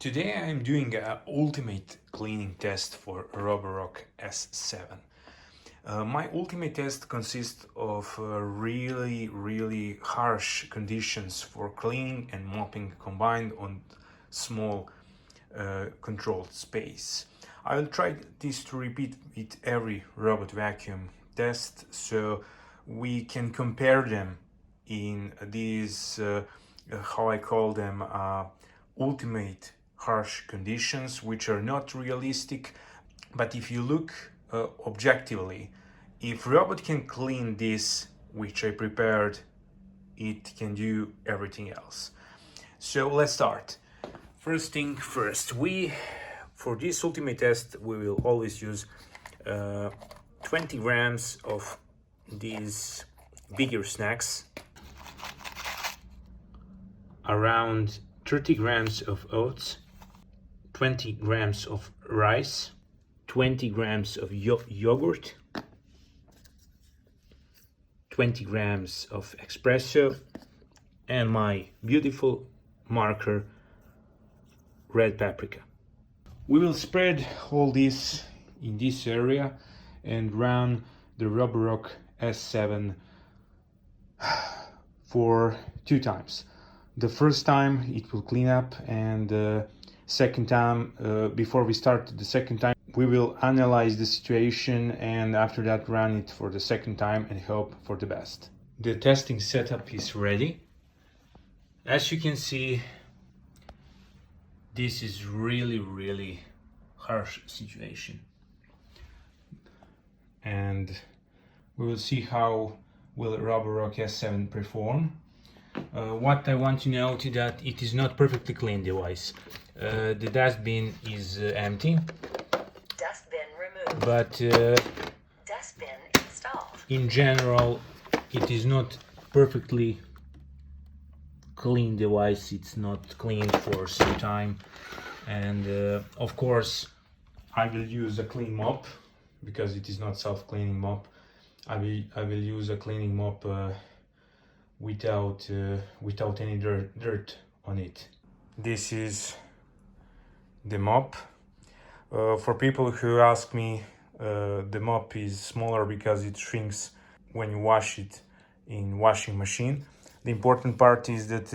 Today I'm doing an ultimate cleaning test for Roborock S7. My ultimate test consists of really harsh conditions for cleaning and mopping combined on small controlled space. I will try this to repeat with every robot vacuum test so we can compare them in these, how I call them, ultimate harsh conditions, which are not realistic. But if you look objectively, if robot can clean this, which I prepared, it can do everything else. So let's start. First thing first, for this ultimate test we will always use 20 grams of these bigger snacks, around 30 grams of oats, 20 grams of rice, 20 grams of yogurt, 20 grams of espresso, and my beautiful marker red paprika. We will spread all this in this area and run the Roborock S7 for 2 times. The first time it will clean up, and second time, before we start the second time, we will analyze the situation, and after that run it for the second time and hope for the best. The testing setup is ready. As you can see, this is really harsh situation, and we will see how will Roborock S7 perform. What I want to note is that it is not perfectly clean device. The dustbin is empty. Dustbin removed. But Dustbin installed. in general, it is not perfectly clean device. It's not clean for some time, and of course, I will use a clean mop because it is not self-cleaning mop. I will use a cleaning mop without any dirt on it. This is the mop. For people who ask me, the mop is smaller because it shrinks when you wash it in washing machine. The important part is that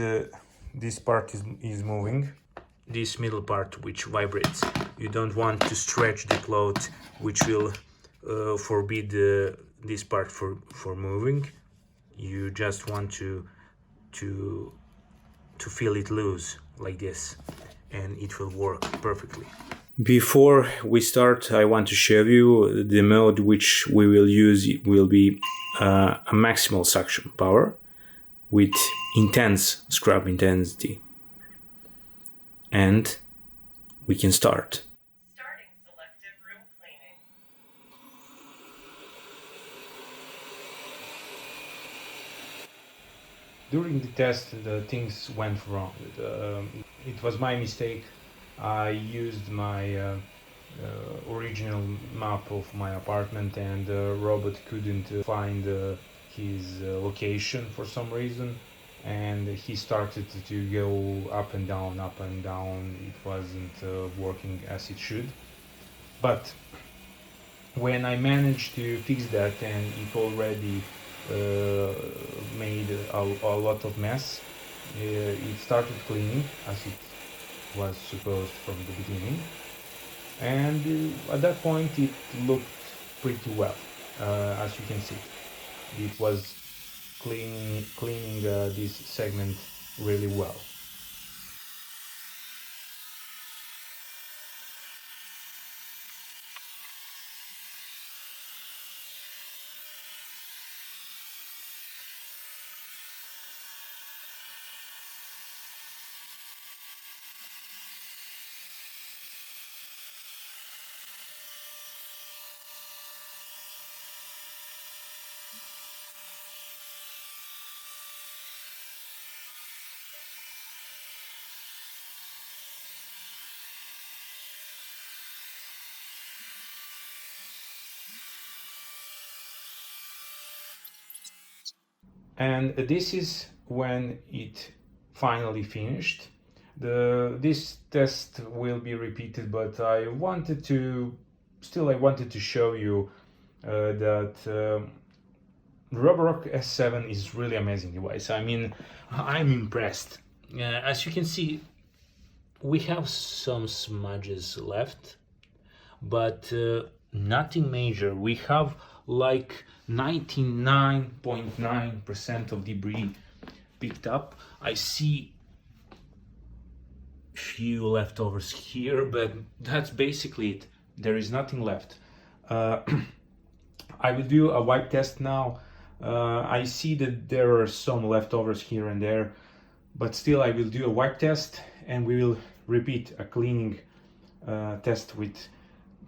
this part is moving. This middle part which vibrates. You don't want to stretch the cloth, which will forbid this part for moving. You just want to feel it loose like this, and it will work perfectly. Before we start, I want to show you the mode which we will use. It will be a maximal suction power with intense scrub intensity, and we can start. Starting selective room cleaning. During the test, the things went wrong. It was my mistake. I used my original map of my apartment, and the robot couldn't find his location for some reason, and he started to go up and down. It wasn't working as it should. But when I managed to fix that, and it already made a lot of mess, it started cleaning as it was supposed from the beginning, and at that point it looked pretty well. As you can see, it was cleaning this segment really well. And this is when it finally finished. This test will be repeated, but I wanted to show you that Roborock S7 is really amazing device. I mean, I'm impressed. As you can see, we have some smudges left, but nothing major. We have like 99.9% of debris picked up. I see few leftovers here, but that's basically it. There is nothing left. I will do a wipe test now. I see that there are some leftovers here and there, but still I will do a wipe test and we will repeat a cleaning test with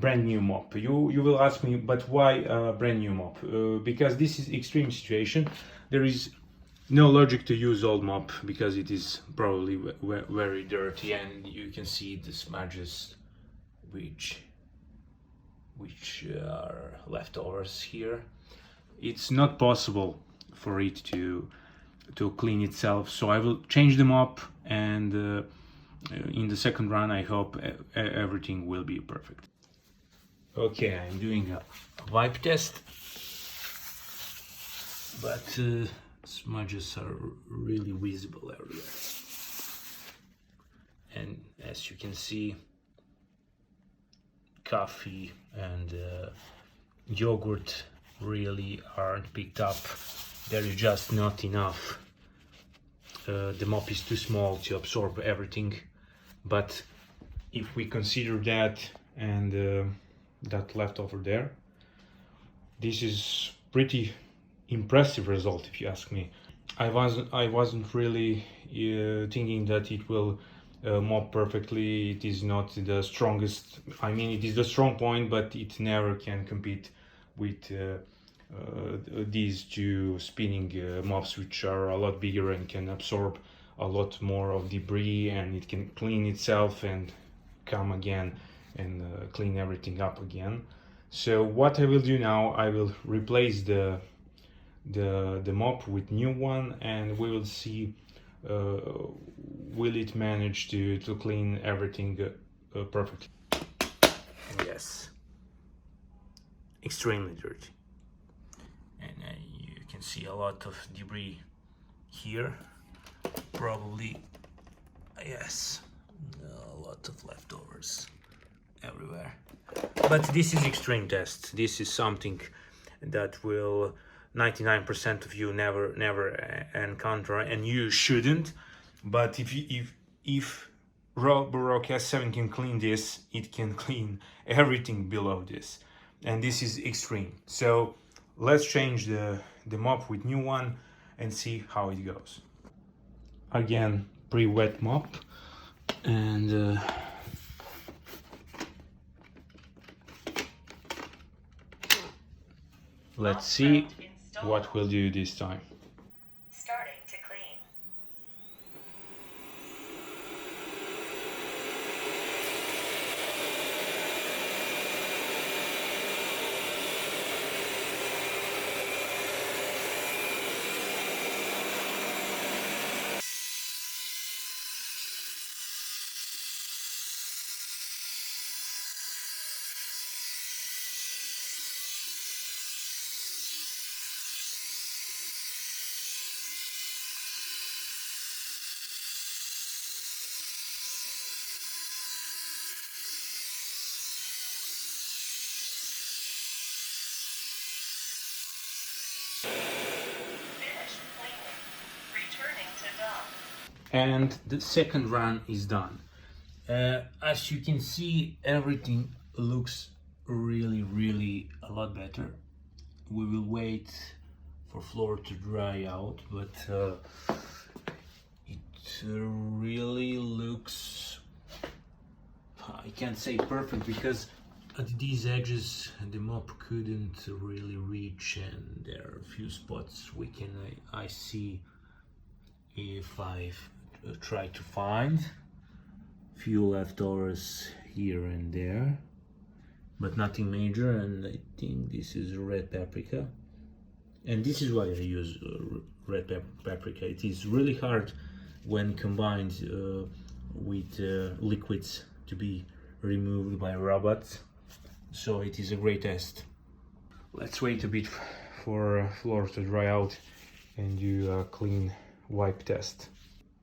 brand new mop. You will ask me, but why brand new mop? Because this is extreme situation. There is no logic to use old mop because it is probably very dirty, and you can see the smudges which are leftovers here. It's not possible for it to clean itself, so I will change the mop, and in the second run I hope everything will be perfect. Okay, I'm doing a wipe test, but smudges are really visible everywhere, and as you can see, coffee and yogurt really aren't picked up. There is just not enough. The mop is too small to absorb everything, but if we consider that and that left over there, this is pretty impressive result if you ask me. I wasn't really thinking that it will mop perfectly. It is not the strongest, I mean it is the strong point, but it never can compete with these two spinning mops, which are a lot bigger and can absorb a lot more of debris, and it can clean itself and come again and clean everything up again. So what I will do now, I will replace the mop with new one, and we will see will it manage to clean everything perfectly. Yes, extremely dirty, and you can see a lot of debris here, probably, yes, a lot of leftovers everywhere. But this is extreme test. This is something that will 99% of you never encounter, and you shouldn't. But if Roborock S7 can clean this, it can clean everything below this, and this is extreme. So let's change the mop with new one and see how it goes. Again, pre-wet mop, and let's see what we'll do this time. Starting to clean. Finished cleaning. Returning to dock. And the second run is done. As you can see, everything looks really a lot better. We will wait for floor to dry out, but it really looks, I can't say perfect, because at these edges the mop couldn't really reach, and there are a few spots I see if I've tried to find few leftovers here and there, but nothing major. And I think this is red paprika, and this is why I use red paprika. It is really hard when combined with liquids to be removed by robots. So it is a great test. Let's wait a bit for floor to dry out and do a clean wipe test.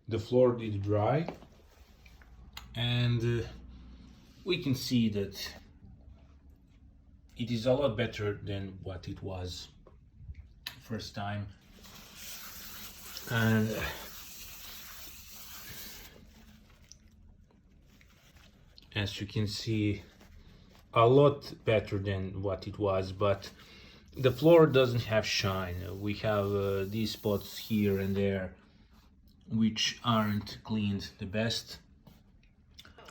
The floor did dry, and we can see that it is a lot better than what it was first time. And as you can see, a lot better than what it was, but the floor doesn't have shine. We have these spots here and there which aren't cleaned the best.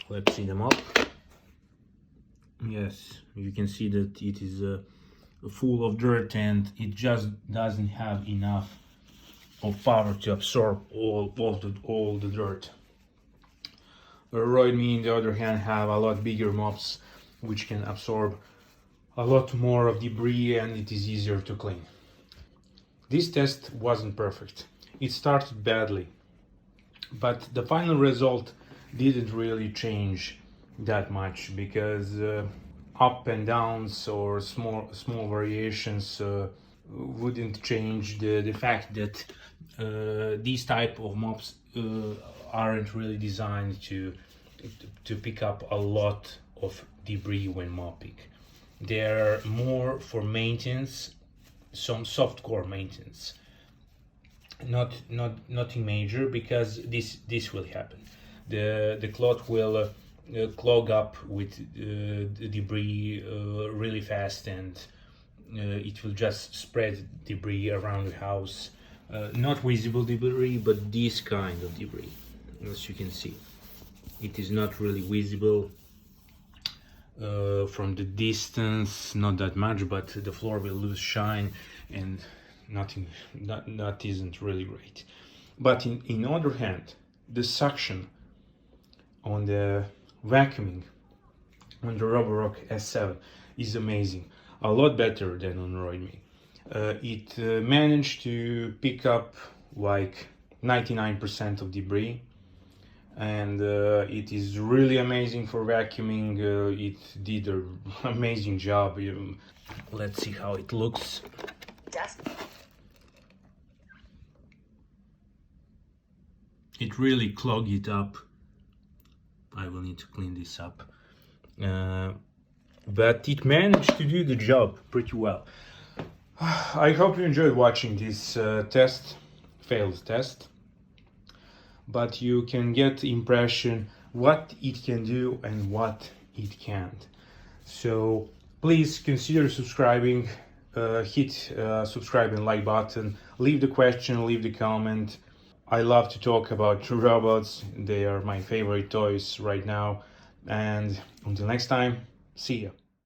Let's clean them up. Yes, you can see that it is full of dirt, and it just doesn't have enough of power to absorb all the dirt. Royd Me, on the other hand, have a lot bigger mops which can absorb a lot more of debris, and it is easier to clean. This test wasn't perfect. It started badly, but the final result didn't really change that much, because up and downs or small variations wouldn't change the fact that these type of mops aren't really designed to pick up a lot of debris when mopping. They're more for maintenance, some softcore maintenance, nothing major, because this will happen. The cloth will clog up with the debris really fast, and it will just spread debris around the house. Not visible debris, but this kind of debris. As you can see, it is not really visible from the distance, not that much, but the floor will lose shine, and that isn't really great. But in other hand, the suction on the vacuuming on the Roborock S7 is amazing, a lot better than on Royd Me. It managed to pick up like 99% of debris, and it is really amazing for vacuuming. It did an amazing job. Let's see how it looks. Dust. It really clogged it up. I will need to clean this up. But it managed to do the job pretty well. I hope you enjoyed watching this failed test. But you can get impression what it can do and what it can't. So please consider subscribing, hit subscribe and like button, leave the question, leave the comment. I love to talk about robots. They are my favorite toys right now. And until next time, see ya.